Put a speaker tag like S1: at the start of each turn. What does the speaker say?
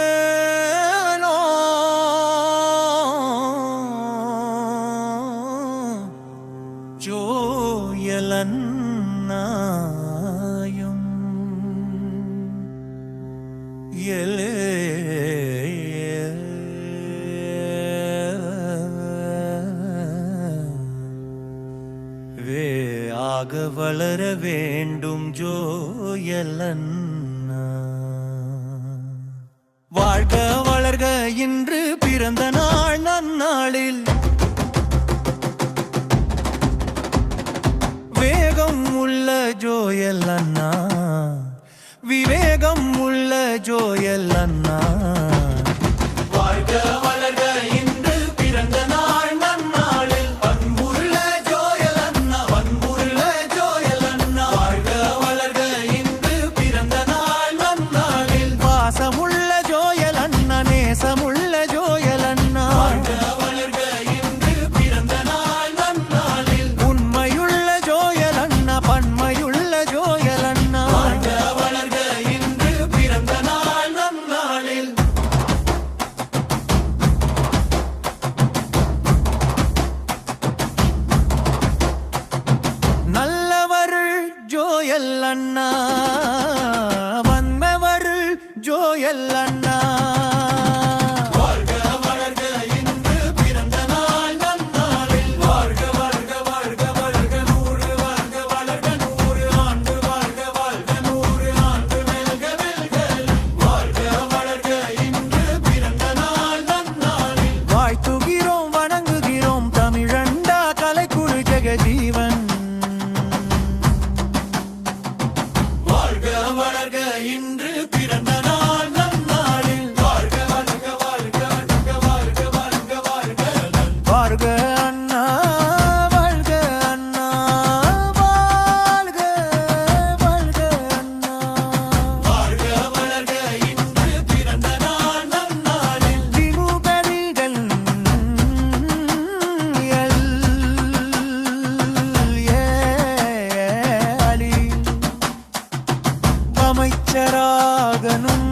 S1: மார்மவேலோ ஜோயலன்னாயும் எலே ஆக வளர வேண்டும் ஜோயலன்னா வாழ்க வளர்க இன்று பிறந்த நாள் நன்னாளில் வேகம் உள்ள ஜோயலன்னா விவேகம் உள்ள ஜோயலன்னா வாழ்க வளர்க இன்று பிறந்த நாள் நன்னாளில் பண்புள்ள ஜோயலன்னா பண்புள்ள ஜோயலன்னா வாழ்க வளர்க இன்று பிறந்த நாள் நன்னாளில் பாசமுள்ள ஜோயலன்னா நேசமுள்ள ஜோயலன்னா வாழ்க வளர்க இன்று பிறந்த நாள் நன்னாளில் உண்மையுள்ள ஜோயலன்னா பன்மையுள்ள ஜோயலன்னா வாழ்க வளர்க இன்று பிறந்த நாள் நன்னாளில் நல்லவருள் ஜோயலன்னா வன்மவருள் ஜோயலன்னா வாழ்க வளர்க இன்று பிறந்த நாள் நன்னாளில் வாழ்க வளர்க வாழ்க வளர்க நூறு வாழ்க வளர்க 100 ஆண்டு வாழ்க வாழ்க 100 ஆண்டு வெல்க வெல்க வாழ்க வளர்க இன்று பிறந்த நாள் நன்னாளில் வாழ்த்துகிறோம் வணங்குகிறோம் தமிழண்டா கலைக்குழு ஜெகஜீவன் வாழ்க வளர்க இன்று பிறந்த நாள் நன்னாளில் வாழ்க வளர்க வாழ்க வளர்க வாழ்க வாழ்க வாழ்க வாழ்க அண்ணா வாழ்க அண்ணா வாழ்க வாழ்க அண்ணா வாழ்க வளர்க இன்று பிறந்த நாள் நன்னாளில் திமுகவிகள் அமைச்சராகனும்